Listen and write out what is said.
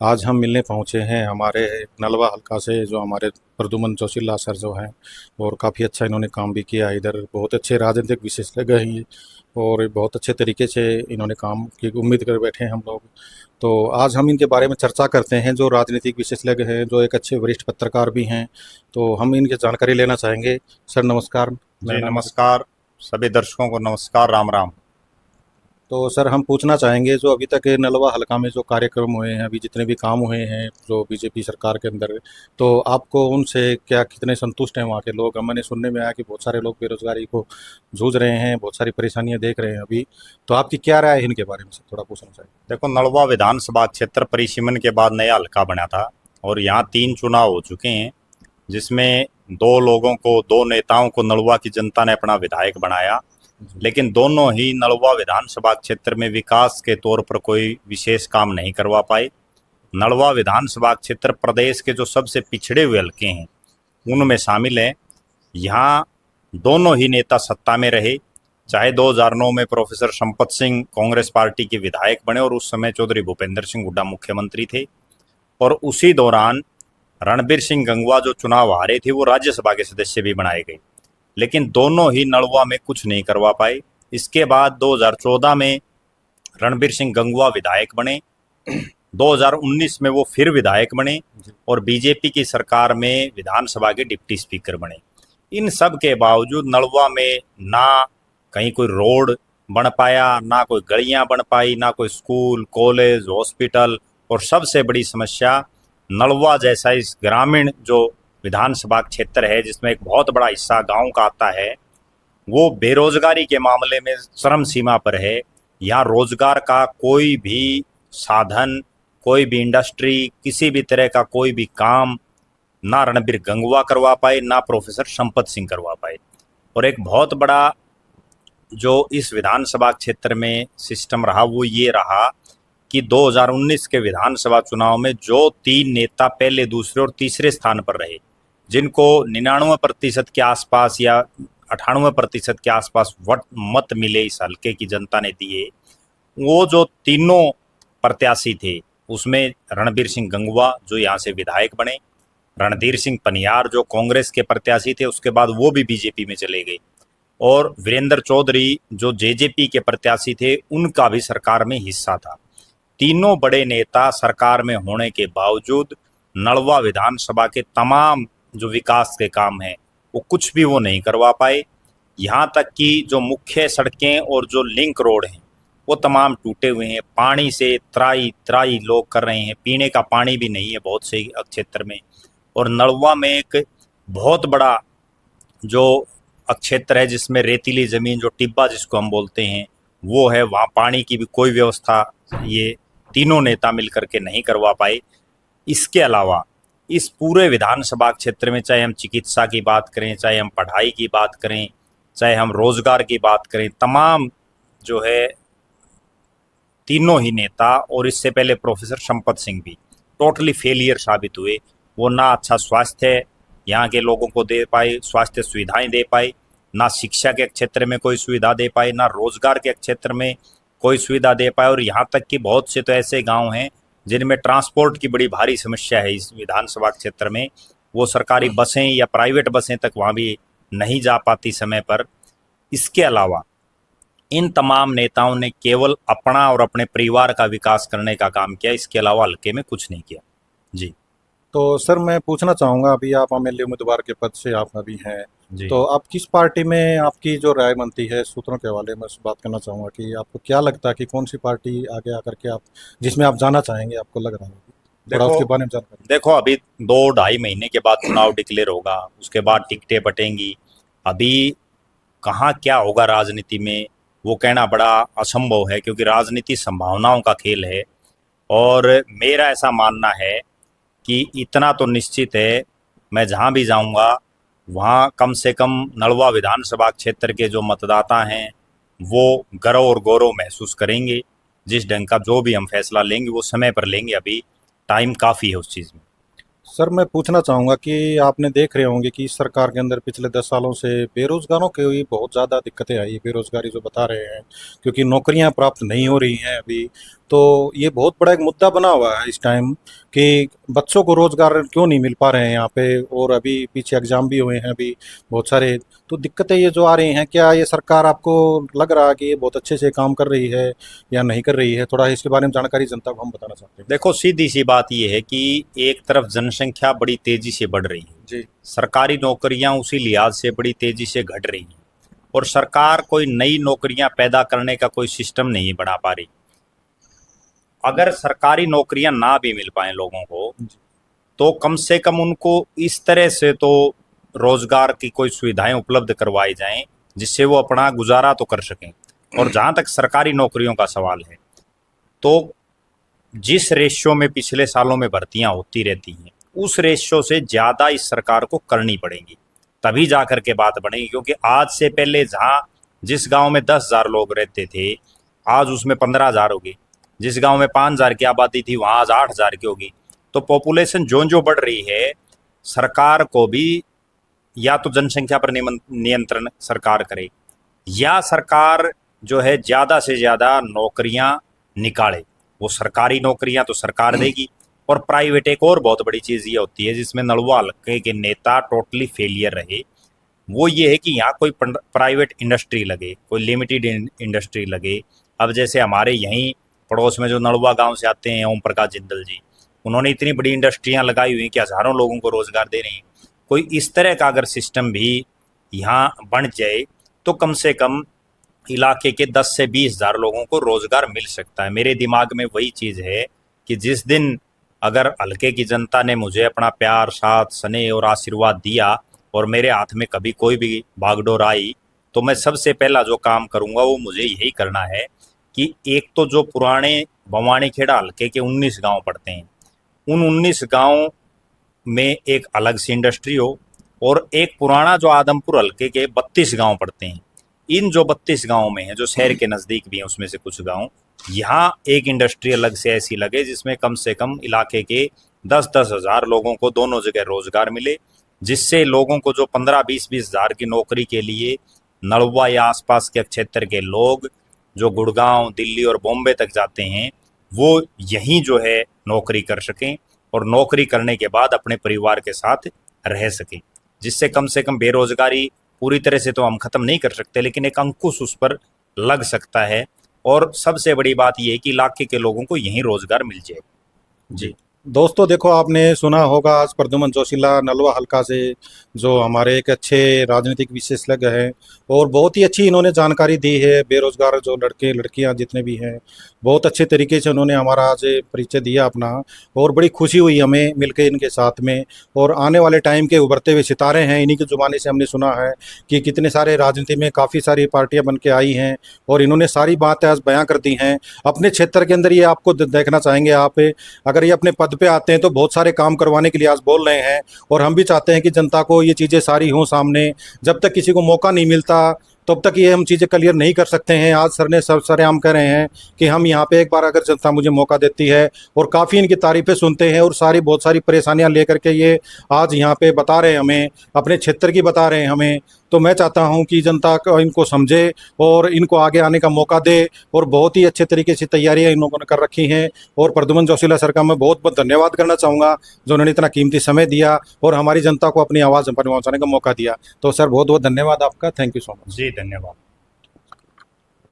आज हम मिलने पहुंचे हैं हमारे नलवा हल्का से, जो हमारे प्रद्युमन जोशीला सर जो हैं। और काफ़ी अच्छा इन्होंने काम भी किया इधर। बहुत अच्छे राजनीतिक विशेषज्ञ हैं ये, और बहुत अच्छे तरीके से इन्होंने काम की उम्मीद कर बैठे हैं हम लोग। तो आज हम इनके बारे में चर्चा करते हैं, जो राजनीतिक विशेषज्ञ हैं, जो एक अच्छे वरिष्ठ पत्रकार भी हैं। तो हम इनकी जानकारी लेना चाहेंगे। सर नमस्कार। मेरा जी नाम नमस्कार। सभी दर्शकों को नमस्कार, राम राम। तो सर हम पूछना चाहेंगे, जो अभी तक नलवा हलका में जो कार्यक्रम हुए हैं, अभी जितने भी काम हुए हैं जो बीजेपी सरकार के अंदर, तो आपको उनसे क्या कितने संतुष्ट हैं वहाँ के लोग? मैंने सुनने में आया कि बहुत सारे लोग बेरोजगारी को जूझ रहे हैं, बहुत सारी परेशानियां देख रहे हैं अभी। तो आपकी क्या राय है इनके बारे में, सर थोड़ा पूछना चाहिए। देखो, नलवा विधानसभा क्षेत्र परिसीमन के बाद नया हल्का बना था और यहाँ 3 चुनाव हो चुके हैं, जिसमें 2 लोगों को, 2 नेताओं को नलवा की जनता ने अपना विधायक बनाया। जी। लेकिन दोनों ही नलवा विधानसभा क्षेत्र में विकास के तौर पर कोई विशेष काम नहीं करवा पाए। नलवा विधानसभा क्षेत्र प्रदेश के जो सबसे पिछड़े हुए हल्के हैं उनमें शामिल है। यहाँ दोनों ही नेता सत्ता में रहे। चाहे 2009 में प्रोफेसर संपत सिंह कांग्रेस पार्टी के विधायक बने और उस समय चौधरी भूपेंद्र सिंह हुड्डा मुख्यमंत्री थे, और उसी दौरान रणबीर सिंह गंगवा जो चुनाव हारे थे वो राज्यसभा के सदस्य भी बनाए गए। लेकिन दोनों ही नलवा में कुछ नहीं करवा पाए। इसके बाद 2014 में रणबीर सिंह गंगवा विधायक बने, 2019 में वो फिर विधायक बने जी। और बीजेपी की सरकार में विधानसभा के डिप्टी स्पीकर बने। इन सब के बावजूद नलवा में ना कहीं कोई रोड बन पाया, ना कोई गलियां बन पाई, ना कोई स्कूल, कॉलेज, हॉस्पिटल, और सबसे बड़ी समस्या, नलवा जैसा इस ग्रामीण जो विधानसभा क्षेत्र है जिसमें एक बहुत बड़ा हिस्सा गांव का आता है, वो बेरोजगारी के मामले में चरम सीमा पर है। यहाँ रोजगार का कोई भी साधन, कोई भी इंडस्ट्री, किसी भी तरह का कोई भी काम ना रणबीर गंगवा करवा पाए, ना प्रोफेसर संपत सिंह करवा पाए। और एक बहुत बड़ा जो इस विधानसभा क्षेत्र में सिस्टम रहा वो ये रहा कि 2019 के विधानसभा चुनाव में जो 3 नेता पहले, दूसरे और तीसरे स्थान पर रहे, जिनको 99% के आसपास या 98% के आसपास वोट मत मिले इस हल्के की जनता ने दिए, वो जो तीनों प्रत्याशी थे उसमें रणबीर सिंह गंगवा जो यहाँ से विधायक बने, रणधीर सिंह पनियार जो कांग्रेस के प्रत्याशी थे, उसके बाद वो भी बीजेपी में चले गए, और वीरेंद्र चौधरी जो जेजेपी के प्रत्याशी थे उनका भी सरकार में हिस्सा था। तीनों बड़े नेता सरकार में होने के बावजूद नलवा विधानसभा के तमाम जो विकास के काम हैं वो कुछ भी वो नहीं करवा पाए। यहाँ तक कि जो मुख्य सड़कें और जो लिंक रोड हैं वो तमाम टूटे हुए हैं। पानी से त्राई त्राई लोग कर रहे हैं, पीने का पानी भी नहीं है बहुत से क्षेत्र में। और नलवा में एक बहुत बड़ा जो क्षेत्र है जिसमें रेतीली ज़मीन, जो टिब्बा जिसको हम बोलते हैं, वो है, वहाँ पानी की भी कोई व्यवस्था ये तीनों नेता मिलकर के नहीं करवा पाए। इसके अलावा इस पूरे विधानसभा क्षेत्र में, चाहे हम चिकित्सा की बात करें, चाहे हम पढ़ाई की बात करें, चाहे हम रोजगार की बात करें, तमाम जो है तीनों ही नेता, और इससे पहले प्रोफेसर संपत सिंह भी टोटली फेलियर साबित हुए। वो ना अच्छा स्वास्थ्य यहाँ के लोगों को दे पाए, स्वास्थ्य सुविधाएं दे पाए, ना शिक्षा के क्षेत्र में कोई सुविधा दे पाए, ना रोजगार के क्षेत्र में कोई सुविधा दे पाए। और यहाँ तक कि बहुत से तो ऐसे गांव हैं जिनमें ट्रांसपोर्ट की बड़ी भारी समस्या है इस विधानसभा क्षेत्र में। वो सरकारी बसें या प्राइवेट बसें तक वहाँ भी नहीं जा पाती समय पर। इसके अलावा इन तमाम नेताओं ने केवल अपना और अपने परिवार का विकास करने का काम किया, इसके अलावा हल्के में कुछ नहीं किया। जी। तो सर मैं पूछना चाहूँगा, अभी आप एमएलए उम्मीदवार के पद से आप अभी हैं, जी। तो आप किस पार्टी में, आपकी जो राय बनती है सूत्रों के हवाले में बात करना चाहूँगा कि आपको क्या लगता है कि कौन सी पार्टी आगे आकर के आप, जिसमें आप जाना चाहेंगे, आपको लग रहा है? थोड़ा देखो उसके बारे में जानकारी। देखो अभी 2 ढाई महीने के बाद चुनाव डिक्लेयर होगा, उसके बाद टिकटें बटेंगी। अभी कहाँ क्या होगा राजनीति में वो कहना बड़ा असंभव है, क्योंकि राजनीति संभावनाओं का खेल है। और मेरा ऐसा मानना है कि इतना तो निश्चित है, मैं जहाँ भी जाऊँगा वहाँ कम से कम नलवा विधानसभा क्षेत्र के जो मतदाता हैं वो गर्व और गौरव महसूस करेंगे। जिस ढंग का जो भी हम फैसला लेंगे वो समय पर लेंगे, अभी टाइम काफ़ी है उस चीज़ में। सर मैं पूछना चाहूँगा कि आपने देख रहे होंगे कि इस सरकार के अंदर पिछले 10 सालों से बेरोजगारों की भी बहुत ज़्यादा दिक्कतें आई, बेरोजगारी जो बता रहे हैं, क्योंकि नौकरियां प्राप्त नहीं हो रही हैं अभी। तो ये बहुत बड़ा एक मुद्दा बना हुआ है इस टाइम कि बच्चों को रोजगार क्यों नहीं मिल पा रहे हैं यहाँ पे। और अभी पीछे एग्जाम भी हुए हैं अभी बहुत सारे। तो दिक्कतें ये जो आ रही हैं, क्या ये सरकार आपको लग रहा है कि ये बहुत अच्छे से काम कर रही है या नहीं कर रही है? थोड़ा इसके बारे में जानकारी जनता को हम बताना चाहते हैं। देखो, सीधी सी बात यह है कि एक तरफ जनसंख्या बड़ी तेजी से बढ़ रही है, जी। सरकारी नौकरियां उसी लिहाज से बड़ी तेजी से घट रही हैं, और सरकार कोई नई नौकरियां पैदा करने का कोई सिस्टम नहीं बना पा रही। अगर सरकारी नौकरियां ना भी मिल पाए लोगों को, तो कम से कम उनको इस तरह से तो रोजगार की कोई सुविधाएं उपलब्ध करवाई जाएं जिससे वो अपना गुजारा तो कर सकें। और जहां तक सरकारी नौकरियों का सवाल है, तो जिस रेशियो में पिछले सालों में भर्तियां होती रहती हैं, उस रेशियो से ज़्यादा इस सरकार को करनी पड़ेगी, तभी जा कर के बात बनेगी। क्योंकि आज से पहले जहां जिस गांव में 10,000 लोग रहते थे, आज उसमें 15,000 हो गए। जिस गांव में 5,000 की आबादी थी, वहां आज 8,000 की होगी। तो पॉपुलेशन जो बढ़ रही है, सरकार को भी या तो जनसंख्या पर नियंत्रण सरकार करे, या सरकार जो है ज़्यादा से ज़्यादा नौकरियां निकाले। वो सरकारी नौकरियां तो सरकार देगी, और प्राइवेट एक और बहुत बड़ी चीज़ ये होती है जिसमें नलवा हल्के के नेता टोटली फेलियर रहे, वो ये है कि यहाँ कोई प्राइवेट इंडस्ट्री लगे, कोई लिमिटेड इंडस्ट्री लगे। अब जैसे हमारे यहीं पड़ोस में जो नलवा गांव से आते हैं ओम प्रकाश जिंदल जी, उन्होंने इतनी बड़ी इंडस्ट्रियां लगाई हुई कि हज़ारों लोगों को रोज़गार दे रही हैं। कोई इस तरह का अगर सिस्टम भी यहाँ बन जाए, तो कम से कम इलाके के 10 से 20,000 लोगों को रोजगार मिल सकता है। मेरे दिमाग में वही चीज़ है कि जिस दिन अगर हल्के की जनता ने मुझे अपना प्यार, साथ, स्नेह और आशीर्वाद दिया, और मेरे हाथ में कभी कोई भी बागडोर आई, तो मैं सबसे पहला जो काम करूंगा वो मुझे यही करना है कि एक तो जो पुराने भवानीखेड़ा हल्के के 19 गांव पड़ते हैं, उन 19 गांव में एक अलग सी इंडस्ट्री हो, और एक पुराना जो आदमपुर हल्के के 32 गांव पड़ते हैं, इन जो 32 गांव में है, जो शहर के नज़दीक भी हैं उसमें से कुछ गांव, यहाँ एक इंडस्ट्री अलग से ऐसी लगे जिसमें कम से कम इलाके के 10-10 हज़ार लोगों को दोनों जगह रोजगार मिले, जिससे लोगों को जो 15-20 हज़ार की नौकरी के लिए नलवा या आसपास के क्षेत्र के लोग जो गुड़गांव, दिल्ली और बॉम्बे तक जाते हैं, वो यहीं जो है नौकरी कर सकें, और नौकरी करने के बाद अपने परिवार के साथ रह सकें, जिससे कम से कम बेरोजगारी पूरी तरह से तो हम खत्म नहीं कर सकते, लेकिन एक अंकुश उस पर लग सकता है। और सबसे बड़ी बात यह है कि इलाके के लोगों को यहीं रोजगार मिल जाए। जी दोस्तों देखो, आपने सुना होगा आज प्रद्युमन जोशीला नलवा हल्का से, जो हमारे एक अच्छे राजनीतिक विशेषज्ञ हैं, और बहुत ही अच्छी इन्होंने जानकारी दी है। बेरोजगार जो लड़के लड़कियां जितने भी हैं, बहुत अच्छे तरीके से उन्होंने हमारा आज परिचय दिया अपना, और बड़ी खुशी हुई हमें मिलकर इनके साथ में। और आने वाले टाइम के उभरते हुए सितारे हैं, इन्हीं की जुबानी से हमने सुना है कि कितने सारे राजनीति में काफ़ी सारी पार्टियां बन के आई हैं, और इन्होंने सारी बातें आज बयां कर दी हैं अपने क्षेत्र के अंदर। ये आपको देखना चाहेंगे आप, अगर ये अपने पद पे आते हैं तो बहुत सारे काम करवाने के लिए आज बोल रहे हैं, और हम भी चाहते हैं कि जनता को ये चीज़ें सारी हों सामने। जब तक किसी को मौका नहीं मिलता तब तक ये हम चीज़ें क्लियर नहीं कर सकते हैं। आज सर ने सब सरेआम कह रहे हैं कि हम यहाँ पे एक बार अगर जनता मुझे मौका देती है, और काफ़ी इनकी तारीफ़ें सुनते हैं, और सारी बहुत सारी परेशानियाँ लेकर के ये आज यहाँ पे बता रहे हैं हमें, अपने क्षेत्र की बता रहे हैं हमें। तो मैं चाहता हूँ कि जनता को इनको समझे और इनको आगे आने का मौका दे, और बहुत ही अच्छे तरीके से तैयारियाँ इन लोगों ने कर रखी हैं। और प्रद्युमन जोशीला सर का मैं बहुत बहुत धन्यवाद करना चाहूँगा, जो उन्होंने इतना कीमती समय दिया और हमारी जनता को अपनी आवाज़ पहुँचाने का मौका दिया। तो सर बहुत बहुत धन्यवाद आपका, थैंक यू सो मच। जी, धन्यवाद।